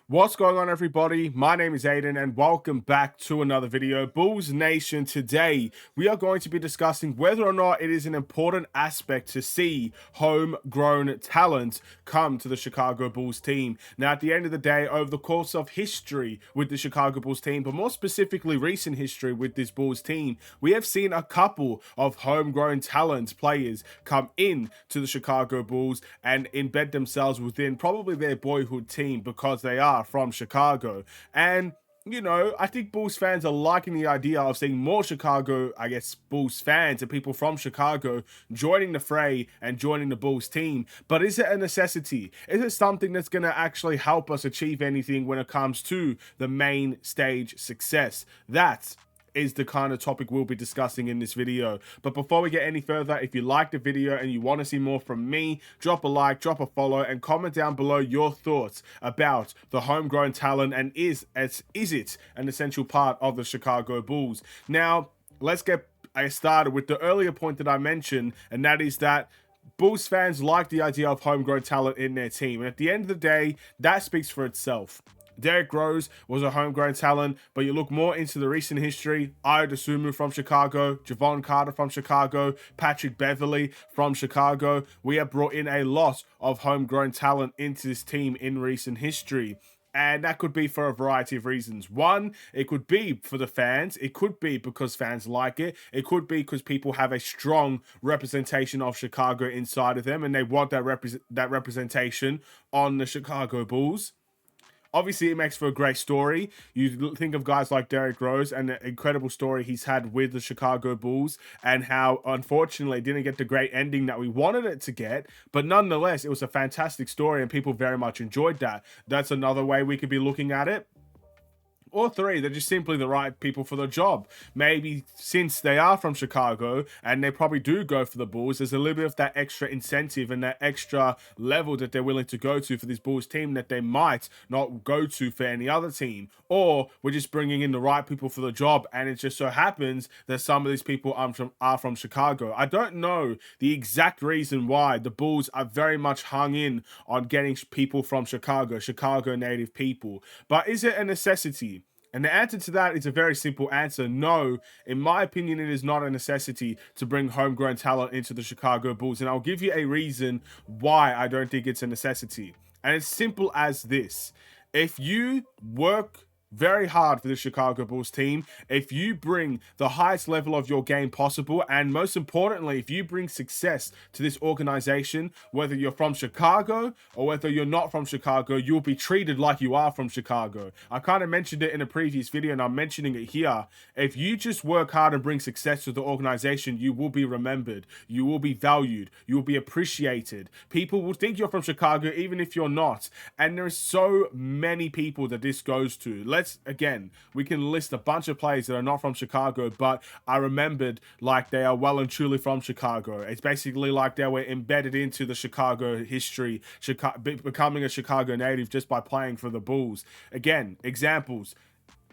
What's going on, everybody? My name is Aiden and welcome back to another video. Bulls Nation, today we are going to be discussing whether or not it is an important aspect to see homegrown talent come to the Chicago Bulls team. Now, at the end of the day, over the course of history with the Chicago Bulls team, but more specifically recent history with this Bulls team, we have seen a couple of homegrown talent players come in to the Chicago Bulls and embed themselves within probably their boyhood team because they are from Chicago. And I think Bulls fans are liking the idea of seeing more Chicago, Bulls fans and people from Chicago joining the fray and joining the Bulls team. But is it a necessity? Is it something that's going to actually help us achieve anything when it comes to the main stage success? That is the kind of topic we'll be discussing in this video. But before we get any further, if you like the video and you want to see more from me, drop a like, drop a follow, and comment down below your thoughts about the homegrown talent and is it an essential part of the Chicago Bulls. Now, let's get started with the earlier point that I mentioned, and that is that Bulls fans like the idea of homegrown talent in their team. And at the end of the day, that speaks for itself. Derrick Rose was a homegrown talent, but you look more into the recent history, Ayo Dosunmu from Chicago, Javon Carter from Chicago, Patrick Beverley from Chicago. We have brought in a lot of homegrown talent into this team in recent history. And that could be for a variety of reasons. One, it could be for the fans. It could be because fans like it. It could be because people have a strong representation of Chicago inside of them and they want that representation on the Chicago Bulls. Obviously, it makes for a great story. You think of guys like Derrick Rose and the incredible story he's had with the Chicago Bulls and how, unfortunately, it didn't get the great ending that we wanted it to get. But nonetheless, it was a fantastic story and people very much enjoyed that. That's another way we could be looking at it. Or three, they're just simply the right people for the job. Maybe since they are from Chicago and they probably do go for the Bulls, there's a little bit of that extra incentive and that extra level that they're willing to go to for this Bulls team that they might not go to for any other team. Or we're just bringing in the right people for the job, and it just so happens that some of these people are from Chicago. I don't know the exact reason why the Bulls are very much hung in on getting people from Chicago native people. But is it a necessity? And the answer to that is a very simple answer. No, in my opinion, it is not a necessity to bring homegrown talent into the Chicago Bulls. And I'll give you a reason why I don't think it's a necessity. And it's simple as this. If you work very hard for the Chicago Bulls team, if you bring the highest level of your game possible, and most importantly, if you bring success to this organization, whether you're from Chicago or whether you're not from Chicago, you'll be treated like you are from Chicago. I kind of mentioned it in a previous video and I'm mentioning it here. If you just work hard and bring success to the organization, you will be remembered, you will be valued, you will be appreciated. People will think you're from Chicago even if you're not. And there's so many people that this goes to. We can list a bunch of players that are not from Chicago, but are remembered like they are well and truly from Chicago. It's basically like they were embedded into the Chicago history, becoming a Chicago native just by playing for the Bulls. Again, examples.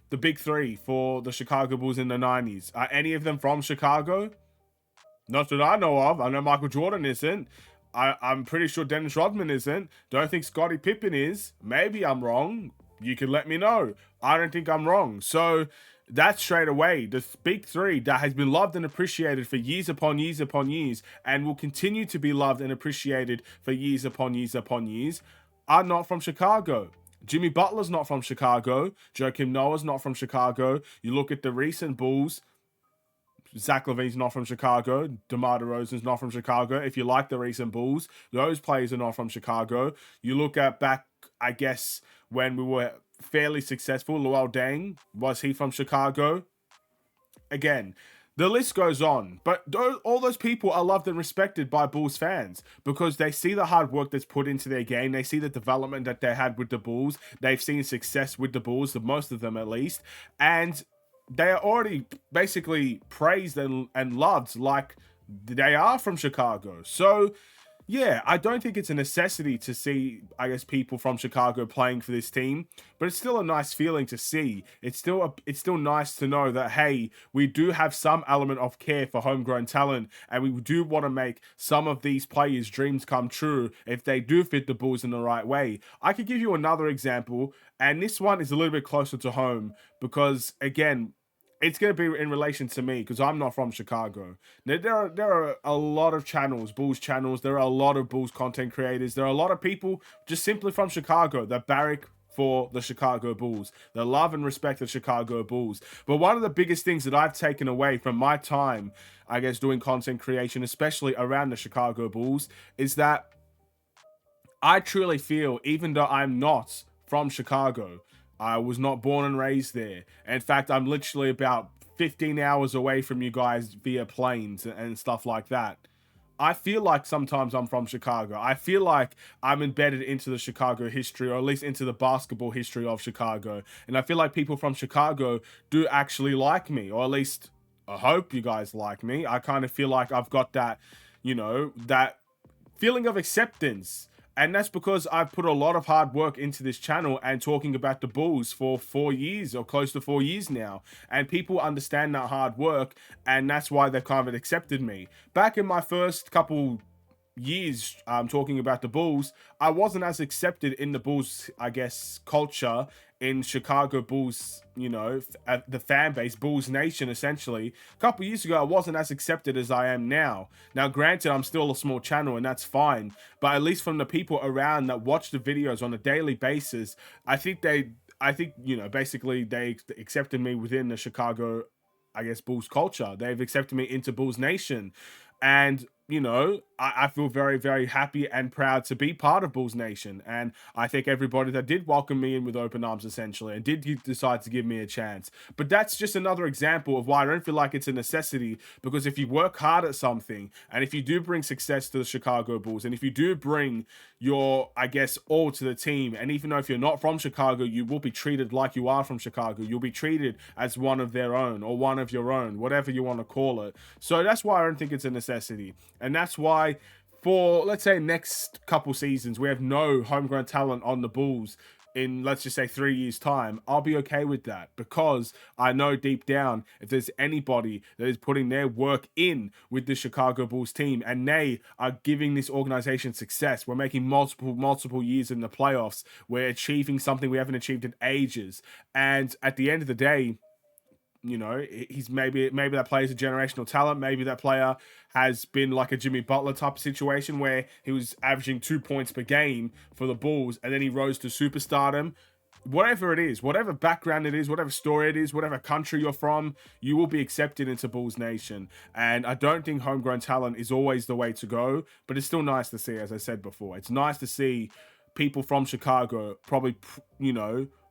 The big three for the Chicago Bulls in the 90s. Are any of them from Chicago? Not that I know of. I know Michael Jordan isn't. I'm pretty sure Dennis Rodman isn't. Don't think Scottie Pippen is. Maybe I'm wrong. You can let me know. I don't think I'm wrong. So that's straight away the big three that has been loved and appreciated for years upon years upon years and will continue to be loved and appreciated for years upon years upon years are not from Chicago. Jimmy Butler's not from Chicago. Joakim Noah's not from Chicago. You look at the recent Bulls, Zach LaVine's not from Chicago. DeMar DeRozan's not from Chicago. If you like the recent Bulls, those players are not from Chicago. You look at back, when we were fairly successful, Luol Deng, was he from Chicago? Again, the list goes on, but all those people are loved and respected by Bulls fans because they see the hard work that's put into their game. They see the development that they had with the Bulls. They've seen success with the Bulls, the most of them at least, and they are already basically praised and loved like they are from Chicago. So Yeah, I don't think it's a necessity to see, I guess, people from Chicago playing for this team, but it's still a nice feeling to see. It's still nice to know that hey, we do have some element of care for homegrown talent, and we do want to make some of these players' dreams come true if they do fit the Bulls in the right way. I could give you another example, and this one is a little bit closer to home because again, it's going to be in relation to me because I'm not from Chicago. There are a lot of channels, Bulls channels. There are a lot of Bulls content creators. There are a lot of people just simply from Chicago that barrack for the Chicago Bulls. They love and respect the Chicago Bulls. But one of the biggest things that I've taken away from my time, I guess, doing content creation, especially around the Chicago Bulls, is that I truly feel, even though I'm not from Chicago, I was not born and raised there. In fact, I'm literally about 15 hours away from you guys via planes and stuff like that. I feel like sometimes I'm from Chicago. I feel like I'm embedded into the Chicago history, or at least into the basketball history of Chicago. And I feel like people from Chicago do actually like me, or at least I hope you guys like me. I kind of feel like I've got that, that feeling of acceptance. And that's because I've put a lot of hard work into this channel and talking about the Bulls for 4 years or close to 4 years now. And people understand that hard work, and that's why they've kind of accepted me. Back in my first couple years talking about the Bulls, I wasn't as accepted in the Bulls, I guess, culture in Chicago Bulls, the fan base, Bulls Nation, essentially. A couple years ago, I wasn't as accepted as I am now. Now, granted, I'm still a small channel, and that's fine. But at least from the people around that watch the videos on a daily basis, I think basically they accepted me within the Chicago, I guess, Bulls culture. They've accepted me into Bulls Nation. And, I feel very, very happy and proud to be part of Bulls Nation. And I think everybody that did welcome me in with open arms, essentially, and did decide to give me a chance. But that's just another example of why I don't feel like it's a necessity, because if you work hard at something, and if you do bring success to the Chicago Bulls, and if you do bring your, I guess, all to the team, and even though if you're not from Chicago, you will be treated like you are from Chicago. You'll be treated as one of their own, or one of your own, whatever you want to call it. So that's why I don't think it's a necessity. And that's why for, let's say, next couple seasons, we have no homegrown talent on the Bulls in, let's just say, 3 years' time. I'll be okay with that, because I know deep down, if there's anybody that is putting their work in with the Chicago Bulls team, and they are giving this organization success, we're making multiple years in the playoffs, we're achieving something we haven't achieved in ages. And at the end of the day, he's maybe that player's a generational talent. Maybe that player has been like a Jimmy Butler type of situation where he was averaging 2 points per game for the Bulls, and then he rose to superstardom. Whatever it is, whatever background it is, whatever story it is, whatever country you're from, you will be accepted into Bulls Nation. And I don't think homegrown talent is always the way to go, but it's still nice to see, as I said before. It's nice to see people from Chicago probably,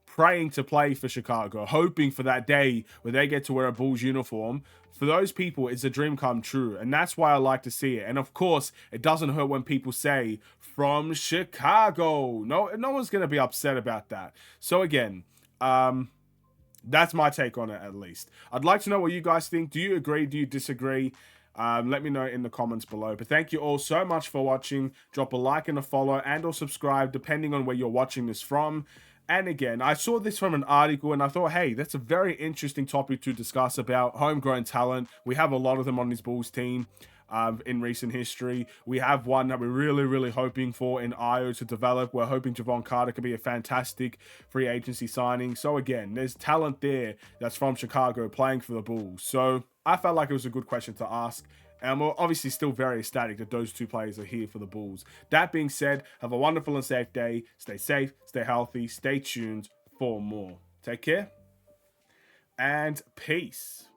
praying to play for Chicago, hoping for that day where they get to wear a Bulls uniform. For those people, it's a dream come true. And that's why I like to see it. And of course, it doesn't hurt when people say, from Chicago. No one's going to be upset about that. So again, that's my take on it, at least. I'd like to know what you guys think. Do you agree? Do you disagree? Let me know in the comments below. But thank you all so much for watching. Drop a like and a follow, and or subscribe, depending on where you're watching this from. And again, I saw this from an article and I thought, hey, that's a very interesting topic to discuss about homegrown talent. We have a lot of them on this Bulls team in recent history. We have one that we're really, really hoping for in Io to develop. We're hoping Javon Carter could be a fantastic free agency signing. So again, there's talent there that's from Chicago playing for the Bulls. So I felt like it was a good question to ask. And we're obviously still very ecstatic that those two players are here for the Bulls. That being said, have a wonderful and safe day. Stay safe, stay healthy, stay tuned for more. Take care, and peace.